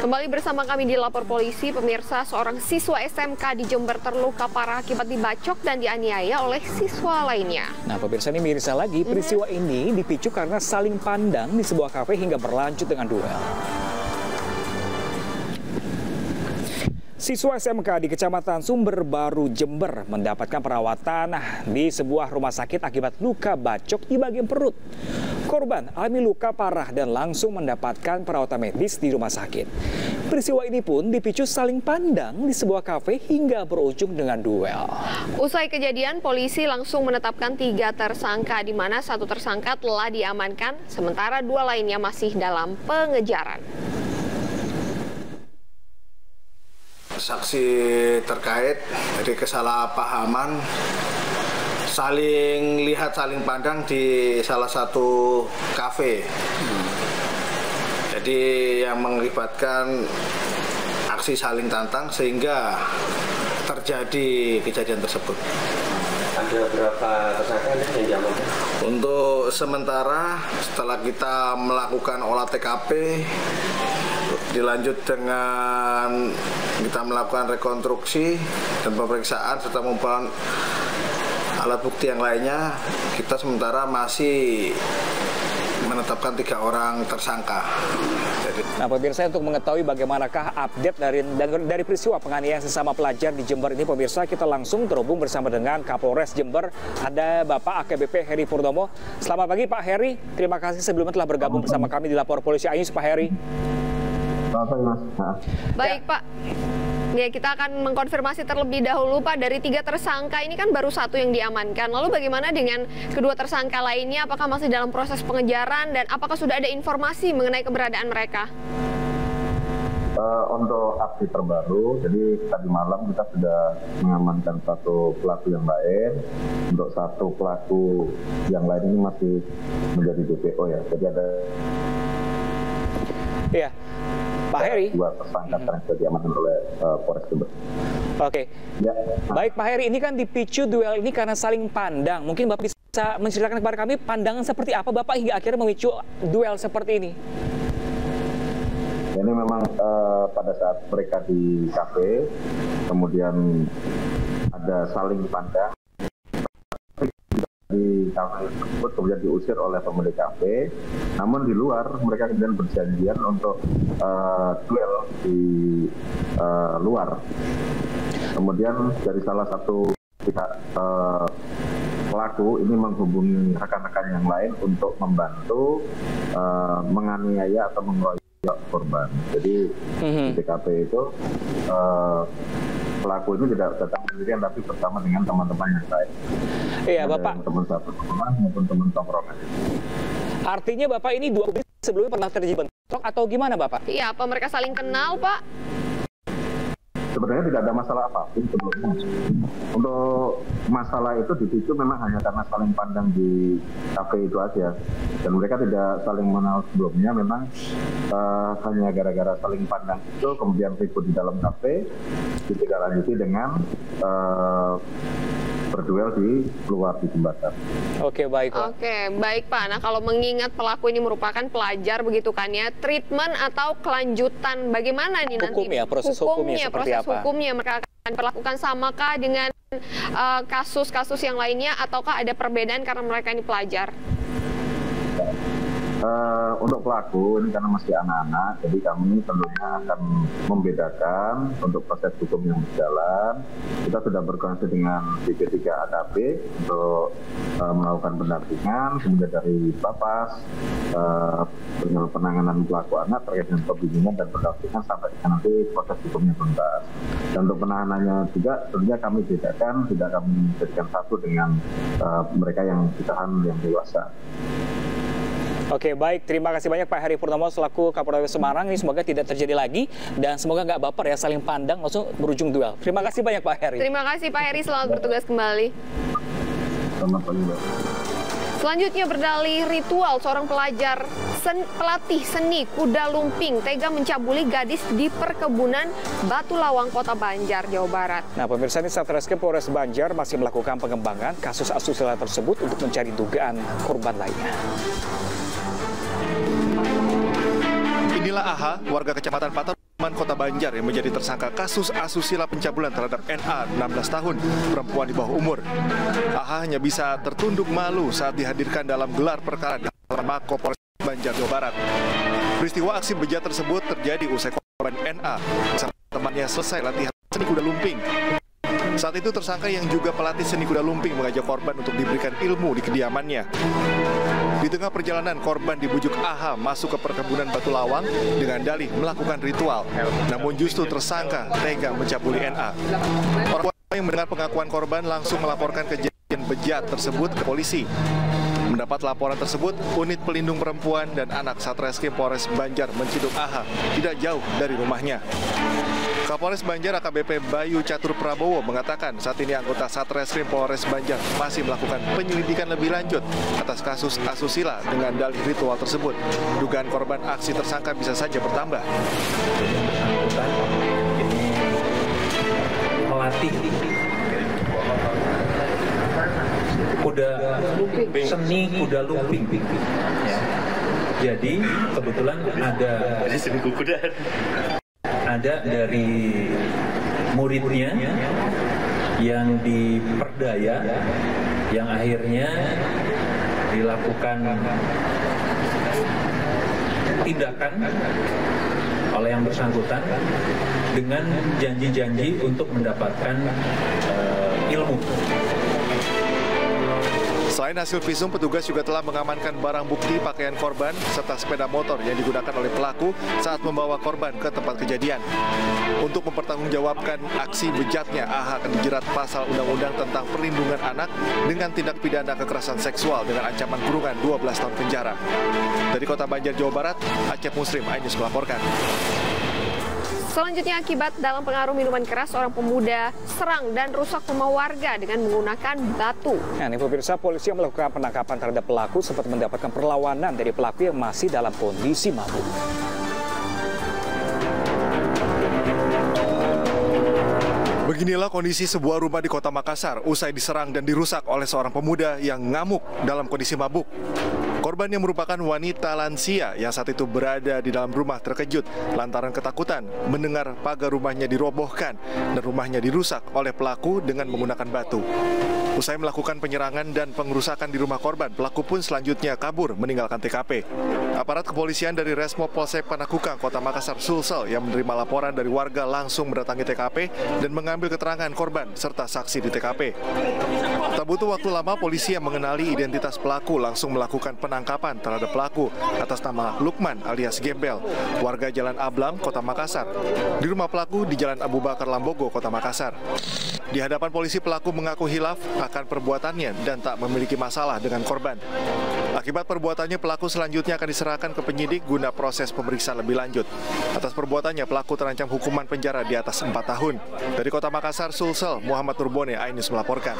Kembali bersama kami di Lapor Polisi, pemirsa, seorang siswa SMK di Jember terluka parah akibat dibacok dan dianiaya oleh siswa lainnya. Nah, pemirsa, ini mirisnya lagi, peristiwa ini dipicu karena saling pandang di sebuah kafe hingga berlanjut dengan duel. Siswa SMK di Kecamatan Sumber Baru, Jember mendapatkan perawatan di sebuah rumah sakit akibat luka bacok di bagian perut. Korban alami luka parah dan langsung mendapatkan perawatan medis di rumah sakit. Peristiwa ini pun dipicu saling pandang di sebuah kafe hingga berujung dengan duel. Usai kejadian, polisi langsung menetapkan 3 tersangka, di mana 1 tersangka telah diamankan, sementara 2 lainnya masih dalam pengejaran. Saksi terkait dari kesalahpahaman saling lihat, saling pandang di salah satu kafe. Jadi yang mengakibatkan aksi saling tantang sehingga terjadi kejadian tersebut. Ada berapa tersangka yang diamankan? Untuk sementara setelah kita melakukan olah TKP, dilanjut dengan kita melakukan rekonstruksi dan pemeriksaan serta mengumpulkan alat bukti yang lainnya, kita sementara masih menetapkan 3 orang tersangka. Nah, pemirsa, untuk mengetahui bagaimanakah update dari peristiwa penganiayaan sesama pelajar di Jember ini, pemirsa, kita langsung terhubung bersama dengan Kapolres Jember. Ada Bapak AKBP Heri Purnomo. Selamat pagi, Pak Heri. Terima kasih sebelumnya telah bergabung bersama kami di Lapor Polisi Ayus, Pak Heri. Baik, Pak. Ya, kita akan mengkonfirmasi terlebih dahulu, Pak, dari 3 tersangka ini kan baru 1 yang diamankan. Lalu bagaimana dengan kedua tersangka lainnya? Apakah masih dalam proses pengejaran dan apakah sudah ada informasi mengenai keberadaan mereka? Untuk aksi terbaru, jadi tadi malam kita sudah mengamankan 1 pelaku yang lain. Untuk 1 pelaku yang lain ini masih menjadi DPO ya. Jadi ada. Iya. Pak Heri. 2 tersangka yang sudah diamankan oleh Polres Jember. Oke. Ya. Baik, Pak Heri, ini kan dipicu duel ini karena saling pandang. Mungkin Bapak bisa menceritakan kepada kami pandangan seperti apa Bapak hingga akhirnya memicu duel seperti ini? Ini memang pada saat mereka di kafe, kemudian ada saling pandang di kafe tersebut, kemudian diusir oleh pemilik kafe. Namun di luar mereka kemudian berjanjian untuk duel di luar. Kemudian dari salah satu pihak pelaku ini menghubungi rekan-rekan yang lain untuk membantu menganiaya atau mengeroyok korban. Jadi di TKP itu pelaku ini tidak datang sendirian, tapi bersama dengan teman-teman yang lain. Iya, Bapak. Teman satu sekolah maupun teman tongkrongan. Artinya Bapak ini 2 sebelumnya pernah terjadi bentrok atau gimana, Bapak? Iya, apa mereka saling kenal, Pak? Sebenarnya tidak ada masalah apapun sebelumnya. Untuk masalah itu dipicu memang hanya karena saling pandang di kafe itu aja. Dan mereka tidak saling mengenal sebelumnya, memang hanya gara-gara saling pandang itu kemudian ribut di dalam kafe, ditindaklanjuti dengan berduel di luar di jembatan. Oke, baik, Pak. Oke, baik, Pak. Nah, kalau mengingat pelaku ini merupakan pelajar begitu kan ya, treatment atau kelanjutan bagaimana nih Hukum nanti? Ya, proses hukumnya seperti proses apa? hukumnya mereka akan perlakukan samakah dengan kasus-kasus yang lainnya, ataukah ada perbedaan karena mereka ini pelajar? Untuk pelaku ini karena masih anak-anak, jadi kami tentunya akan membedakan untuk proses hukum yang berjalan. Kita sudah berkoordinasi dengan BP3 AKP untuk melakukan pendampingan, kemudian dari Bapas penanganan pelaku anak terkait dengan pembimbingan dan pendampingan sampai nanti proses hukumnya tuntas. Dan untuk penahanannya juga tentunya kami bedakan, tidak kami jadikan satu dengan mereka yang ditahan yang dewasa. Oke, baik. Terima kasih banyak Pak Heri Purnomo selaku Kapolres Semarang. Ini semoga tidak terjadi lagi dan semoga nggak baper ya, saling pandang langsung berujung duel. Terima kasih banyak Pak Heri. Terima kasih Pak Heri, selamat bertugas kembali. Selamat pagi, Mbak. Selanjutnya berdalih ritual, seorang pelajar pelatih seni kuda lumping tega mencabuli gadis di perkebunan Batu Lawang, Kota Banjar, Jawa Barat. Nah, pemirsa, ini Satreskrim Polres Banjar masih melakukan pengembangan kasus asusila tersebut untuk mencari dugaan korban lainnya. Inilah AH, warga Kecamatan Patar Kota Banjar yang menjadi tersangka kasus asusila pencabulan terhadap NA 16 tahun, perempuan di bawah umur. AH hanya bisa tertunduk malu saat dihadirkan dalam gelar perkara dalam Mako Polres Banjar, Jawa Barat. Peristiwa aksi bejat tersebut terjadi usai korban NA bersama temannya selesai latihan seni kuda lumping. Saat itu tersangka yang juga pelatih seni kuda lumping mengajak korban untuk diberikan ilmu di kediamannya. Di tengah perjalanan, korban dibujuk AH masuk ke perkebunan batu lawang dengan dalih melakukan ritual. Namun justru tersangka tega mencabuli NA. Orang tua yang mendengar pengakuan korban langsung melaporkan kejadian bejat tersebut ke polisi. Mendapat laporan tersebut, Unit Pelindung Perempuan dan Anak Satreskrim Polres Banjar menciduk AH tidak jauh dari rumahnya. Kapolres Banjar AKBP Bayu Catur Prabowo mengatakan saat ini anggota Satreskrim Polres Banjar masih melakukan penyelidikan lebih lanjut atas kasus asusila dengan dalih ritual tersebut. Dugaan korban aksi tersangka bisa saja bertambah. Ini melatih kuda seni kuda lumping. Ya. Jadi kebetulan ada dari muridnya yang diperdaya, yang akhirnya dilakukan tindakan oleh yang bersangkutan dengan janji-janji untuk mendapatkan ilmu. Selain hasil visum, petugas juga telah mengamankan barang bukti pakaian korban serta sepeda motor yang digunakan oleh pelaku saat membawa korban ke tempat kejadian. Untuk mempertanggungjawabkan aksi bejatnya, AH akan dijerat pasal Undang-Undang tentang Perlindungan Anak dengan tindak pidana kekerasan seksual dengan ancaman kurungan 12 tahun penjara. Dari Kota Banjar, Jawa Barat, Acep Muslim, iNews melaporkan. Selanjutnya, akibat dalam pengaruh minuman keras, seorang pemuda serang dan rusak rumah warga dengan menggunakan batu. Nah, ini pemirsa, polisi yang melakukan penangkapan terhadap pelaku sempat mendapatkan perlawanan dari pelaku yang masih dalam kondisi mabuk. Beginilah kondisi sebuah rumah di Kota Makassar usai diserang dan dirusak oleh seorang pemuda yang ngamuk dalam kondisi mabuk. Korban yang merupakan wanita lansia yang saat itu berada di dalam rumah terkejut lantaran ketakutan mendengar pagar rumahnya dirobohkan dan rumahnya dirusak oleh pelaku dengan menggunakan batu. Usai melakukan penyerangan dan pengerusakan di rumah korban, pelaku pun selanjutnya kabur meninggalkan TKP. Aparat kepolisian dari Resmo Polsek Panakukang, Kota Makassar Sulsel yang menerima laporan dari warga langsung mendatangi TKP dan mengambil keterangan korban serta saksi di TKP. Tak butuh waktu lama, polisi yang mengenali identitas pelaku langsung melakukan penangkapan terhadap pelaku atas nama Lukman alias Gembel, warga Jalan Ablam, Kota Makassar, di rumah pelaku di Jalan Abu Bakar Lambogo, Kota Makassar. Di hadapan polisi, pelaku mengaku hilaf akan perbuatannya dan tak memiliki masalah dengan korban. Akibat perbuatannya, pelaku selanjutnya akan diserahkan ke penyidik guna proses pemeriksaan lebih lanjut. Atas perbuatannya, pelaku terancam hukuman penjara di atas 4 tahun. Dari Kota Makassar, Sulsel, Muhammad Nurbone, iNews melaporkan.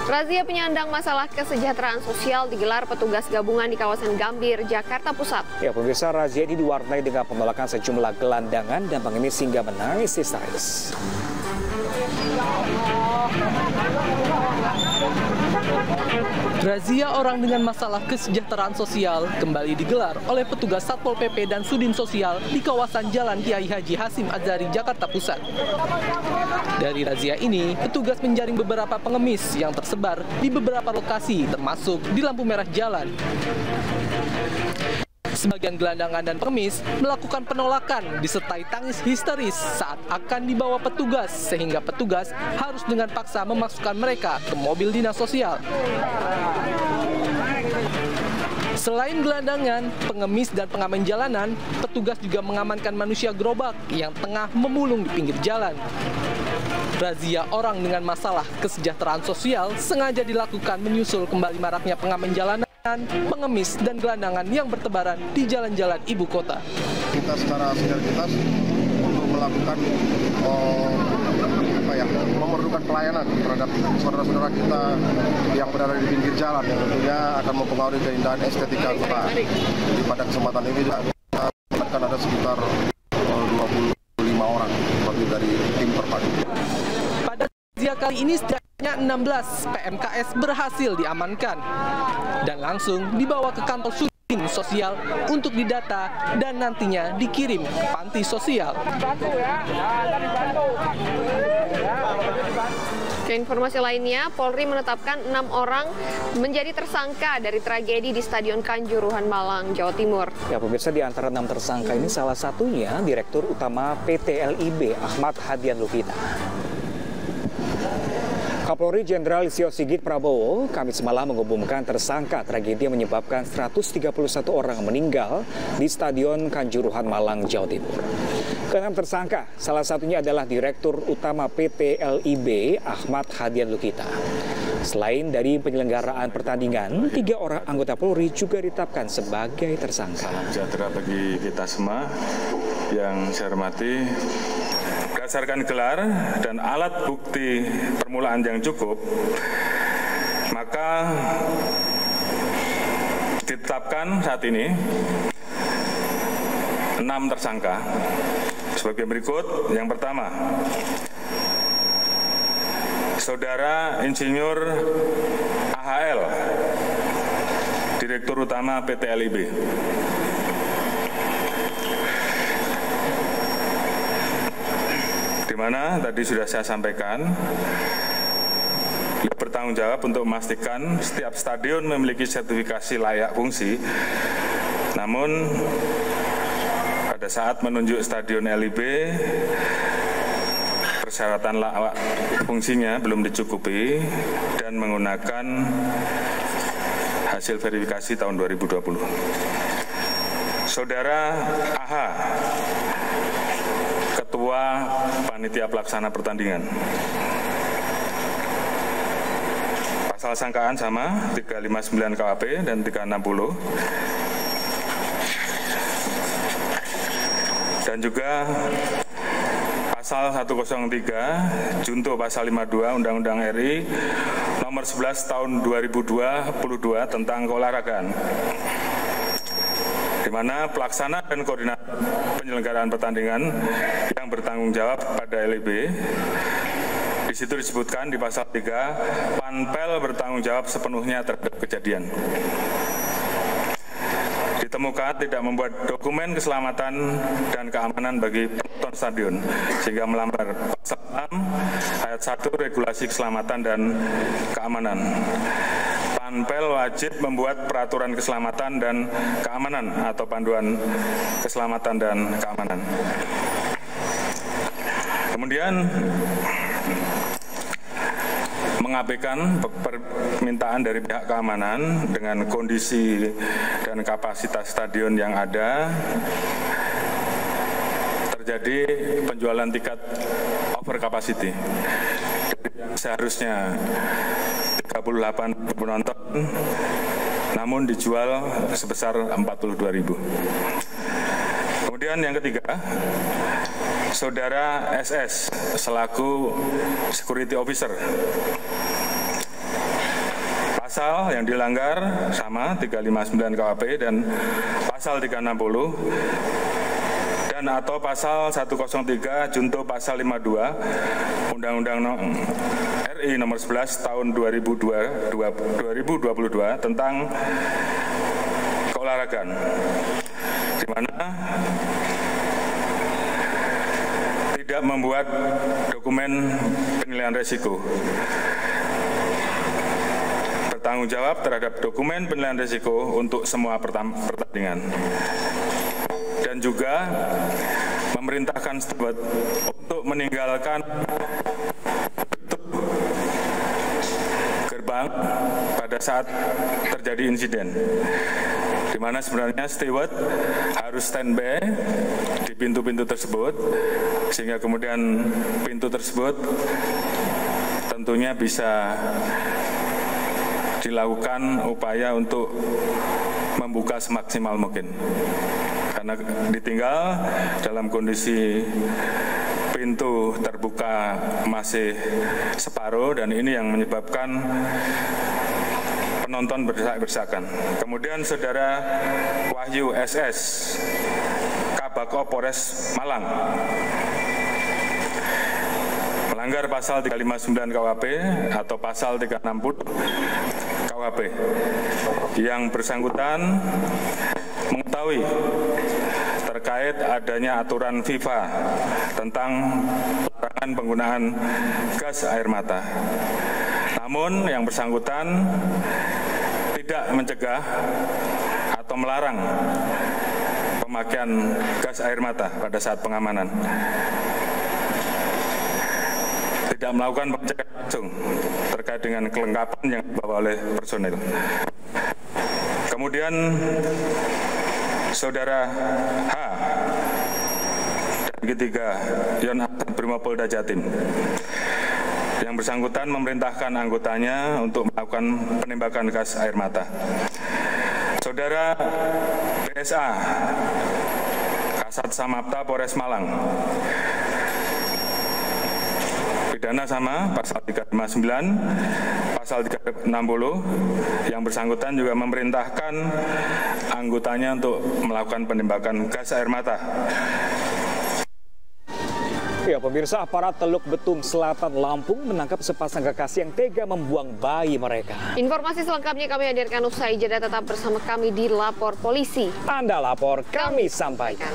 Razia penyandang masalah kesejahteraan sosial digelar petugas gabungan di kawasan Gambir, Jakarta Pusat. Ya, pemirsa, razia ini diwarnai dengan penolakan sejumlah gelandangan dan pengemis hingga menangis histeris. Razia orang dengan masalah kesejahteraan sosial kembali digelar oleh petugas Satpol PP dan Sudin Sosial di kawasan Jalan Kiai Haji Hasim Adzari, Jakarta Pusat. Dari razia ini, petugas menjaring beberapa pengemis yang tersebar di beberapa lokasi, termasuk di lampu merah jalan. Sebagian gelandangan dan pengemis melakukan penolakan disertai tangis histeris saat akan dibawa petugas, sehingga petugas harus dengan paksa memasukkan mereka ke mobil dinas sosial. Selain gelandangan, pengemis dan pengamen jalanan, petugas juga mengamankan manusia gerobak yang tengah memulung di pinggir jalan. Razia orang dengan masalah kesejahteraan sosial sengaja dilakukan menyusul kembali maraknya pengamen jalanan, pengemis dan gelandangan yang bertebaran di jalan-jalan ibu kota. Kita secara sinergitas untuk melakukan memerlukan pelayanan terhadap saudara-saudara kita yang berada di pinggir jalan yang tentunya akan mempengaruhi keindahan estetika kota. Pada kesempatan ini akan ada sekitar 25 orang dari tim terpadu. Pada razia kali ini setidaknya 16 PMKS berhasil diamankan dan langsung dibawa ke kantor Sudin tim sosial untuk didata dan nantinya dikirim ke panti sosial. Ke informasi lainnya, Polri menetapkan 6 orang menjadi tersangka dari tragedi di Stadion Kanjuruhan Malang, Jawa Timur. Ya pemirsa, di antara 6 tersangka ini salah satunya Direktur Utama PT LIB Ahmad Hadian Lukita. Kapolri Jenderal Listio Sigit Prabowo Kamis malam mengumumkan tersangka tragedi yang menyebabkan 131 orang meninggal di Stadion Kanjuruhan Malang, Jawa Timur. Keenam tersangka, salah satunya adalah Direktur Utama PT LIB Ahmad Hadian Lukita. Selain dari penyelenggaraan pertandingan, 3 orang anggota Polri juga ditetapkan sebagai tersangka. Salam sejahtera bagi kita semua. Yang saya hormati, berdasarkan gelar dan alat bukti permulaan yang cukup, maka ditetapkan saat ini 6 tersangka sebagai berikut. Yang pertama, Saudara Insinyur AHL, Direktur Utama PT LIB. Di mana tadi sudah saya sampaikan, beliau bertanggung jawab untuk memastikan setiap stadion memiliki sertifikasi layak fungsi. Namun pada saat menunjuk Stadion LIB, persyaratan layak fungsinya belum dicukupi dan menggunakan hasil verifikasi tahun 2020. Saudara AH, Ketua Panitia Pelaksana Pertandingan. Pasal sangkaan sama, 359 KUHP dan 360. Dan juga pasal 103 junto pasal 52 Undang-Undang RI nomor 11 tahun 2022 tentang keolahragaan, di mana pelaksana dan koordinator penyelenggaraan pertandingan yang bertanggung jawab pada LIB. Di situ disebutkan di pasal 3, Panpel bertanggung jawab sepenuhnya terhadap kejadian. Ditemukan tidak membuat dokumen keselamatan dan keamanan bagi penonton stadion, sehingga melanggar pasal 6 ayat 1 Regulasi Keselamatan dan Keamanan. Panpel wajib membuat peraturan keselamatan dan keamanan atau panduan keselamatan dan keamanan. Kemudian mengabaikan permintaan dari pihak keamanan dengan kondisi dan kapasitas stadion yang ada, terjadi penjualan tiket over capacity. Seharusnya 38 penonton, namun dijual sebesar 42.000. Kemudian yang ketiga, Saudara SS selaku security officer. Pasal yang dilanggar sama 359 KUHP dan pasal 360 dan atau pasal 103 junto pasal 52 Undang-Undang RI nomor 11 tahun 2022 tentang keolahragaan, di mana tidak membuat dokumen penilaian risiko, bertanggung jawab terhadap dokumen penilaian risiko untuk semua pertandingan, dan juga memerintahkan steward untuk meninggalkan gerbang pada saat terjadi insiden, di mana sebenarnya steward harus standby di pintu-pintu tersebut, sehingga kemudian pintu tersebut tentunya bisa dilakukan upaya untuk membuka semaksimal mungkin. Karena ditinggal dalam kondisi pintu terbuka masih separuh, dan ini yang menyebabkan penonton berdesak-desakan. Kemudian Saudara Wahyu SS, Kabako Polres Malang, melanggar pasal 359 KUHP atau pasal 360 KUHP. Yang bersangkutan mengetahui terkait adanya aturan FIFA tentang larangan penggunaan gas air mata. Namun yang bersangkutan tidak mencegah atau melarang pemakaian gas air mata pada saat pengamanan. Tidak melakukan pengecekan langsung terkait dengan kelengkapan yang dibawa oleh personil. Kemudian Saudara H dan G3 Yon Brimopolda Jatim. Yang bersangkutan memerintahkan anggotanya untuk melakukan penembakan gas air mata. Saudara BSA Kasat Samapta Polres Malang. Pidana sama pasal 359, pasal 360. Yang bersangkutan juga memerintahkan anggotanya untuk melakukan penembakan gas air mata. Ya, pemirsa, aparat Teluk Betung Selatan Lampung menangkap sepasang kekasih yang tega membuang bayi mereka. Informasi selengkapnya kami hadirkan usai jeda. Tetap bersama kami di Lapor Polisi. Anda lapor, kami sampaikan.